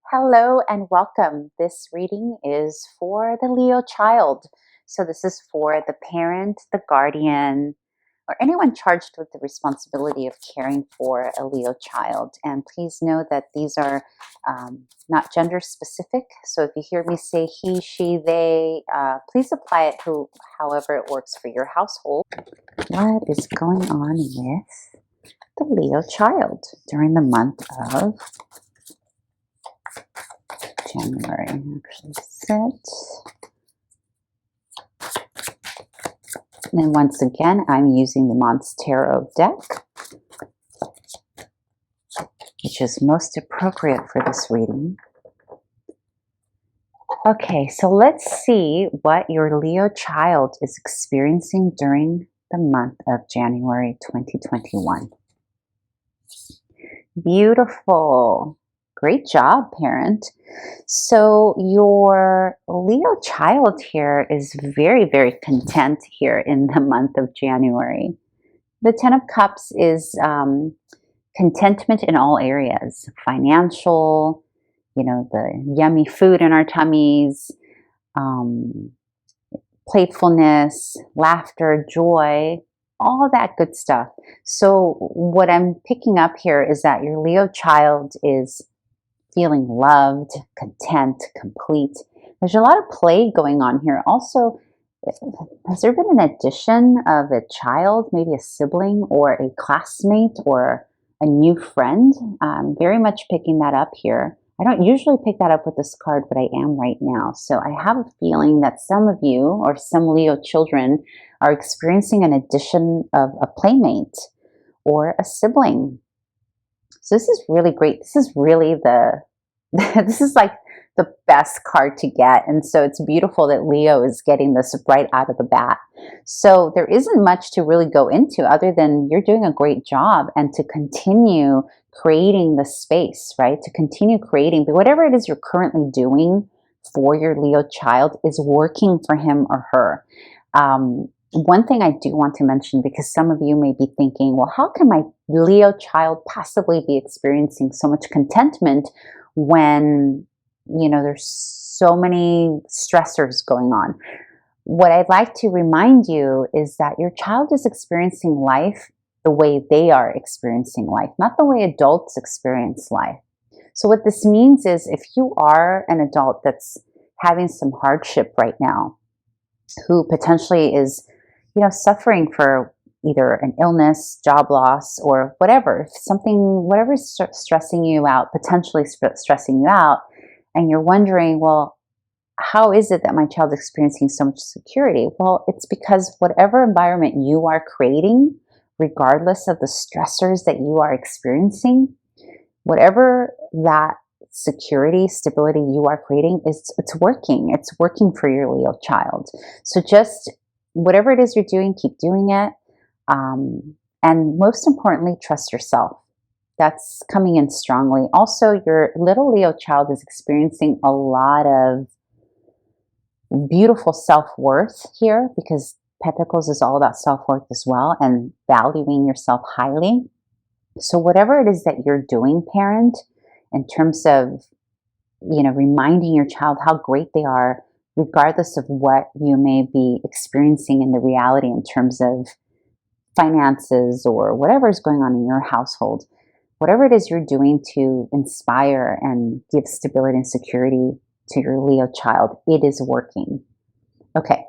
Hello and welcome. This reading is for the Leo child. So this is for the parent, the guardian, or anyone charged with the responsibility of caring for a Leo child. And please know that these are not gender specific. So if you hear me say he, she, they, please apply it to however it works for your household. What is going on with the Leo child during the month of January? Actually sit. And once again, I'm using the MONSTAROT deck, which is most appropriate for this reading. Okay, so let's see what your Leo child is experiencing during the month of January 2021. Beautiful. Great job, parent. So your Leo child here is very, very content here in the month of January. The Ten of Cups is contentment in all areas, financial, the yummy food in our tummies, playfulness, laughter, joy, all that good stuff. So what I'm picking up here is that your Leo child is feeling loved, content, complete. There's a lot of play going on here. Also, has there been an addition of a child, maybe a sibling or a classmate or a new friend? I'm very much picking that up here. I don't usually pick that up with this card, but I am right now. So I have a feeling that some of you or some Leo children are experiencing an addition of a playmate or a sibling. So this is really great. This is really this is like the best card to get. And so it's beautiful that Leo is getting this right out of the bat. So there isn't much to really go into other than you're doing a great job and to continue creating the space, right? To continue creating, but whatever it is you're currently doing for your Leo child is working for him or her. One thing I do want to mention, because some of you may be thinking, well, how can my Leo child possibly be experiencing so much contentment when, there's so many stressors going on? What I'd like to remind you is that your child is experiencing life the way they are experiencing life, not the way adults experience life. So what this means is if you are an adult that's having some hardship right now, who potentially is suffering for either an illness, job loss, or whatever is stressing you out, potentially stressing you out, and you're wondering, well, how is it that my child is experiencing so much security? Well, it's because whatever environment you are creating, regardless of the stressors that you are experiencing, whatever that security, stability you are creating, it's working. It's working for your Leo child. So just whatever it is you're doing, keep doing it. And most importantly, trust yourself. That's coming in strongly. Also, your little Leo child is experiencing a lot of beautiful self-worth here, because Pentacles is all about self-worth as well and valuing yourself highly. So whatever it is that you're doing, parent, in terms of, reminding your child how great they are, regardless of what you may be experiencing in the reality in terms of finances or whatever is going on in your household, whatever it is you're doing to inspire and give stability and security to your Leo child, it is working. Okay,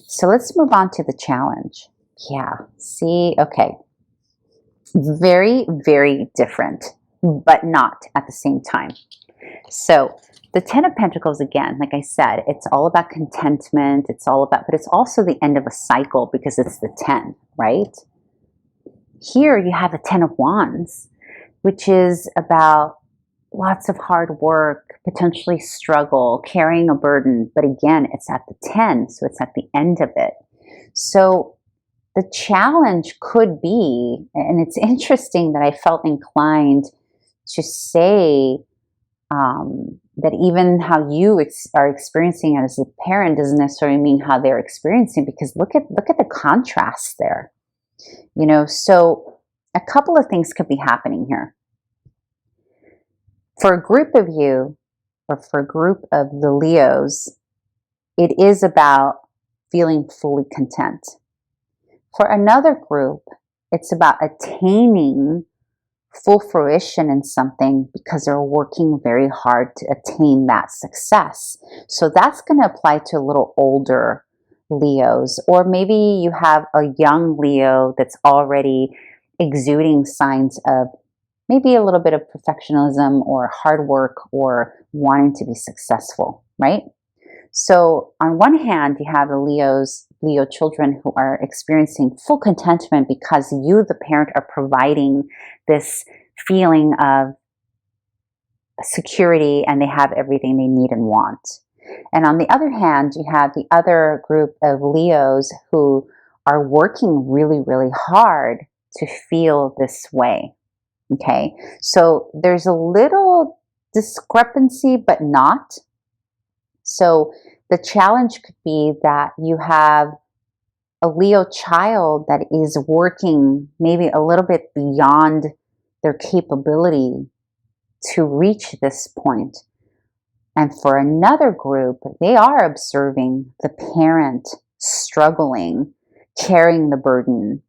so let's move on to the challenge. Yeah, see, okay. Very, very different, but not at the same time. So the Ten of Pentacles, again, like I said, it's all about contentment. It's all about, but it's also the end of a cycle because it's the 10, right? Here you have the 10 of Wands, which is about lots of hard work, potentially struggle, carrying a burden. But again, it's at the 10, so it's at the end of it. So the challenge could be, and it's interesting that I felt inclined to say that even how you are experiencing it as a parent doesn't necessarily mean how they're experiencing, because look at the contrast there. So a couple of things could be happening here. For a group of you, or for a group of the Leos, it is about feeling fully content. For another group, it's about attaining full fruition in something because they're working very hard to attain that success. So that's going to apply to a little older Leos, or maybe you have a young Leo that's already exuding signs of maybe a little bit of perfectionism or hard work or wanting to be successful, right? So on one hand, you have the Leo children who are experiencing full contentment because you, the parent, are providing this feeling of security and they have everything they need and want. And on the other hand, you have the other group of Leos who are working really, really hard to feel this way. Okay, so there's a little discrepancy, but not. So the challenge could be that you have a Leo child that is working maybe a little bit beyond their capability to reach this point. And for another group, they are observing the parent struggling, carrying the burden,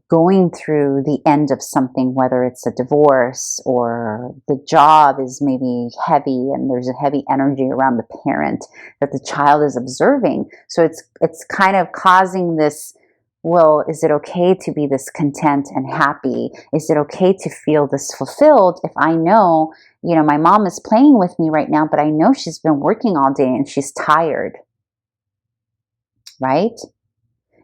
going through the end of something, whether it's a divorce or the job is maybe heavy and there's a heavy energy around the parent that the child is observing. So it's kind of causing this, well, is it okay to be this content and happy? Is it okay to feel this fulfilled if I know, my mom is playing with me right now, but I know she's been working all day and she's tired, right?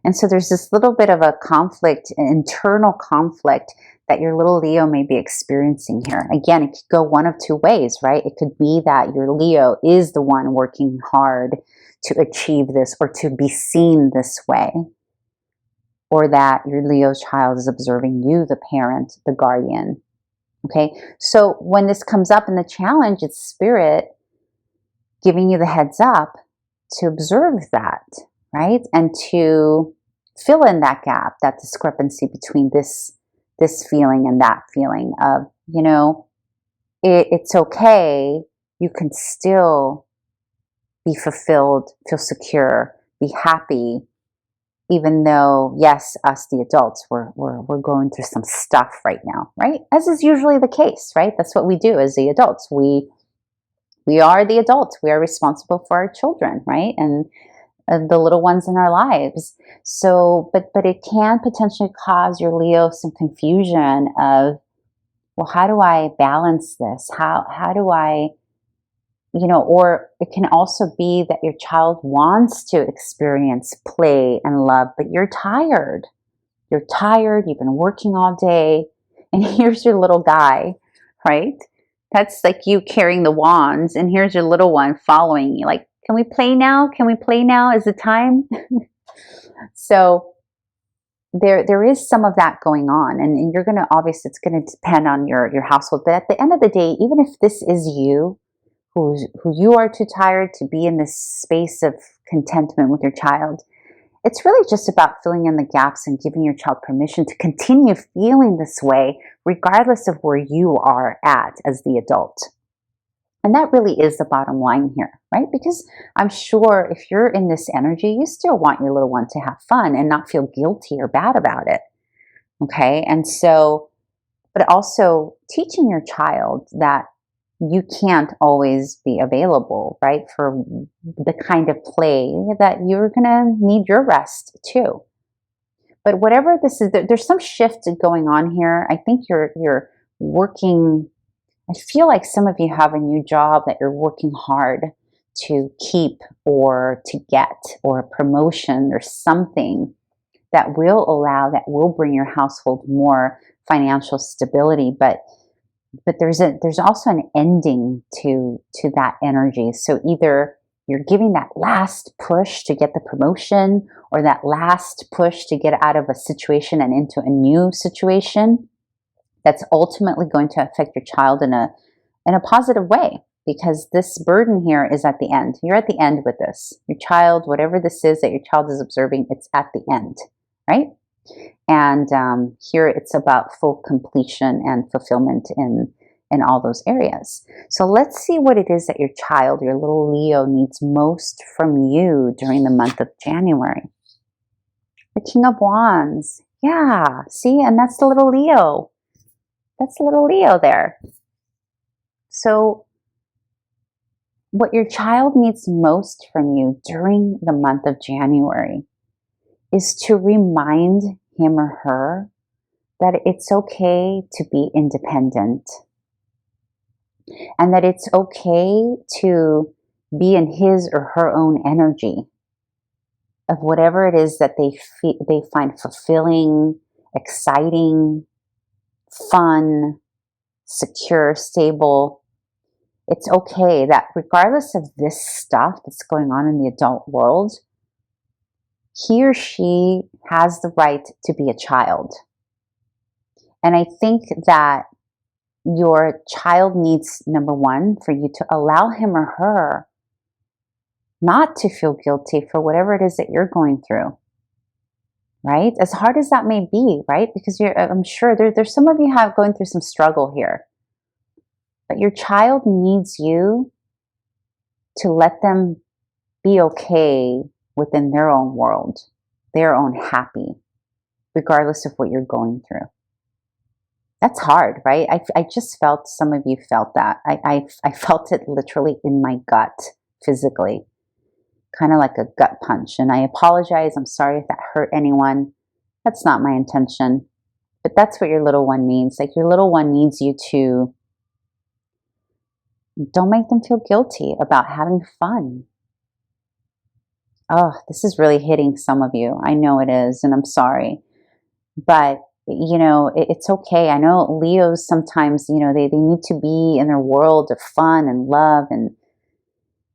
And so there's this little bit of a conflict, an internal conflict that your little Leo may be experiencing here. Again, it could go one of two ways, right? It could be that your Leo is the one working hard to achieve this or to be seen this way, or that your Leo child is observing you, the parent, the guardian. Okay, so when this comes up in the challenge, it's Spirit giving you the heads up to observe that, right? And to fill in that gap, that discrepancy between this feeling and that feeling of, it's okay. You can still be fulfilled, feel secure, be happy, even though, yes, us, the adults, we're going through some stuff right now, right? As is usually the case, right? That's what we do as the adults. We are the adults. We are responsible for our children, right? And the little ones in our lives. So, but it can potentially cause your Leo some confusion of, well, how do I balance this? How do I, or it can also be that your child wants to experience play and love, but you're tired. You've been working all day, and here's your little guy, right? That's like you carrying the wands, and here's your little one following you, like, can we play now? Can we play now? Is it time? So there is some of that going on, and you're going to, obviously, it's going to depend on your household. But at the end of the day, even if this is you, who you are too tired to be in this space of contentment with your child, it's really just about filling in the gaps and giving your child permission to continue feeling this way, regardless of where you are at as the adult. And that really is the bottom line here, right? Because I'm sure if you're in this energy, you still want your little one to have fun and not feel guilty or bad about it. Okay. And so, but also teaching your child that you can't always be available, right? For the kind of play that you're going to need your rest too. But whatever this is, there's some shift going on here. I think you're working. I feel like some of you have a new job that you're working hard to keep or to get, or a promotion or something that will bring your household more financial stability. But there's also an ending to that energy. So either you're giving that last push to get the promotion, or that last push to get out of a situation and into a new situation that's ultimately going to affect your child in a positive way, because this burden here is at the end. You're at the end with this. Your child, whatever this is that your child is observing, it's at the end, right? And here it's about full completion and fulfillment in in all those areas. So let's see what it is that your child, your little Leo, needs most from you during the month of January. The King of Wands. Yeah, see, and that's the little Leo. That's the little Leo there. So what your child needs most from you during the month of January is to remind him or her that it's okay to be independent and that it's okay to be in his or her own energy of whatever it is that they find fulfilling, exciting, fun, secure, stable. It's okay that regardless of this stuff that's going on in the adult world, he or she has the right to be a child. And I think that your child needs, number one, for you to allow him or her not to feel guilty for whatever it is that you're going through, right? As hard as that may be, right? Because I'm sure there's some of you have going through some struggle here. But your child needs you to let them be okay within their own world, their own happy, regardless of what you're going through. That's hard, right? I just felt some of you felt that. I felt it literally in my gut, physically, kind of like a gut punch. And I apologize. I'm sorry if that hurt anyone. That's not my intention. But that's what your little one needs. Like your little one needs you to don't make them feel guilty about having fun. Oh, this is really hitting some of you. I know it is, and I'm sorry. But you know, it's okay. I know Leos sometimes, you know, they need to be in their world of fun and love. And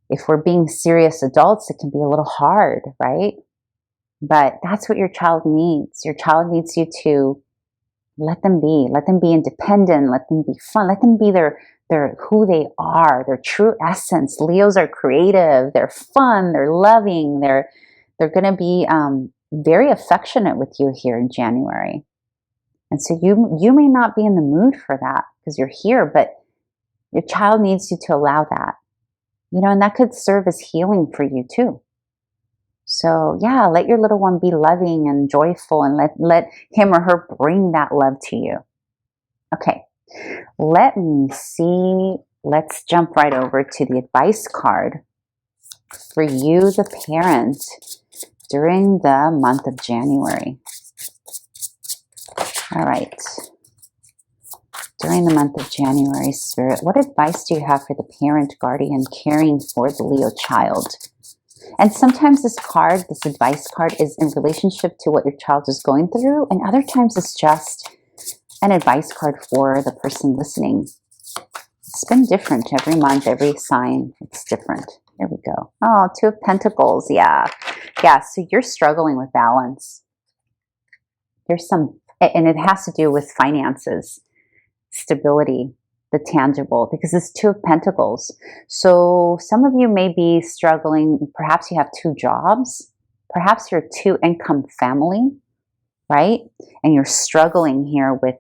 if we're being serious adults, it can be a little hard, right? But that's what your child needs. Your child needs you to let them be independent, let them be fun, let them be their who they are, their true essence. Leos are creative, they're fun, they're loving, they're going to be very affectionate with you here in January. And so you may not be in the mood for that because you're here, but your child needs you to allow that. You know, and that could serve as healing for you too. So yeah, let your little one be loving and joyful and let him or her bring that love to you. Okay, let me see. Let's jump right over to the advice card for you, the parent, during the month of January. All right. During the month of January, Spirit, what advice do you have for the parent, guardian, caring for the Leo child? And sometimes this card, this advice card, is in relationship to what your child is going through, and other times it's just an advice card for the person listening. It's been different every month, every sign, it's different. Here we go. Oh, Two of Pentacles, yeah. Yeah, so you're struggling with balance. There's some, and it has to do with finances, stability, the tangible, because it's Two of Pentacles. So some of you may be struggling, perhaps you have two jobs, perhaps you're a two-income family, right? And you're struggling here with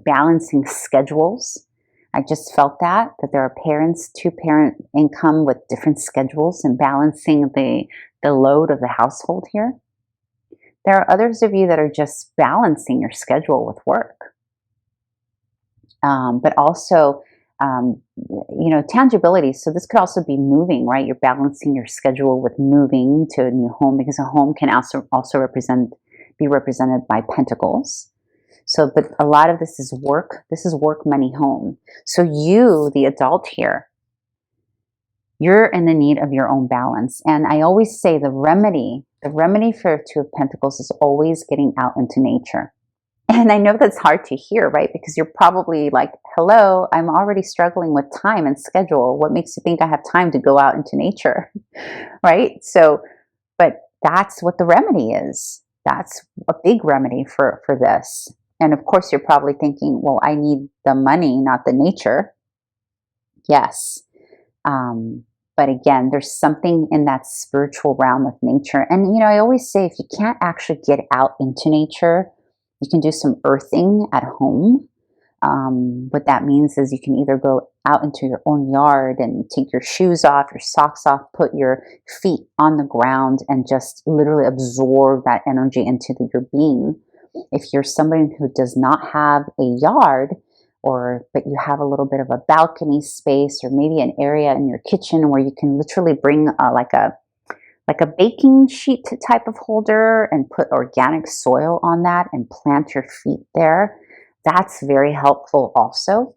balancing schedules. I just felt that there are parents, two-parent income with different schedules and balancing the load of the household here. There are others of you that are just balancing your schedule with work. But also, you know, tangibility. So this could also be moving, right? You're balancing your schedule with moving to a new home, because a home can also be represented by pentacles. So, but a lot of this is work. This is work, money, home. So you, the adult here, you're in the need of your own balance. And I always say the remedy for Two of Pentacles is always getting out into nature. And I know that's hard to hear, right? Because you're probably like, hello, I'm already struggling with time and schedule. What makes you think I have time to go out into nature, right? So, but that's what the remedy is. That's a big remedy for this. And of course, you're probably thinking, well, I need the money, not the nature. Yes. But again, there's something in that spiritual realm of nature. And, you know, I always say, if you can't actually get out into nature, you can do some earthing at home. What that means is you can either go out into your own yard and take your shoes off, your socks off, put your feet on the ground and just literally absorb that energy into your being. If you're somebody who does not have a yard, but you have a little bit of a balcony space, or maybe an area in your kitchen where you can literally bring like a baking sheet type of holder and put organic soil on that and plant your feet there, that's very helpful also.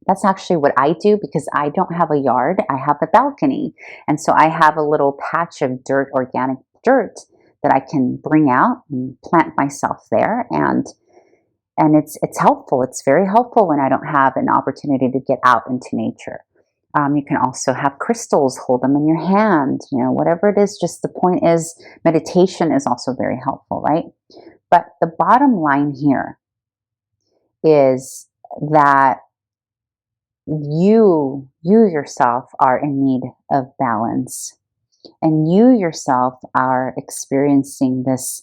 That's actually what I do because I don't have a yard. I have a balcony. And so I have a little patch of dirt, organic dirt, that I can bring out and plant myself there. And it's helpful. It's very helpful when I don't have an opportunity to get out into nature. You can also have crystals, hold them in your hand, whatever it is. Just the point is, meditation is also very helpful, right? But the bottom line here is that you yourself are in need of balance, and you yourself are experiencing this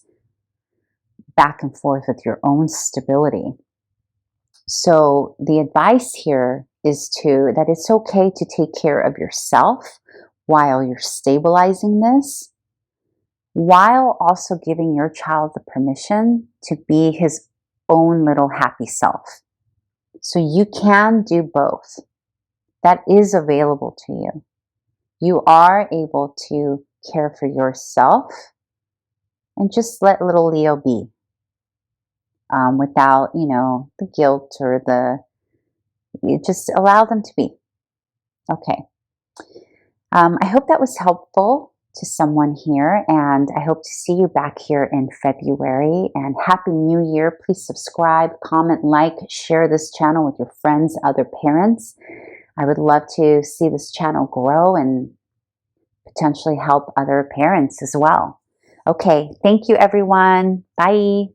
back and forth with your own stability. So the advice here is that it's okay to take care of yourself while you're stabilizing this, while also giving your child the permission to be his own little happy self. So you can do both. That is available to you. You are able to care for yourself and just let little Leo be, without, the guilt or you just allow them to be. Okay. I hope that was helpful to someone here, and I hope to see you back here in February. And Happy New Year. Please subscribe, comment, like, share this channel with your friends, other parents. I would love to see this channel grow and potentially help other parents as well. Okay, thank you everyone. Bye.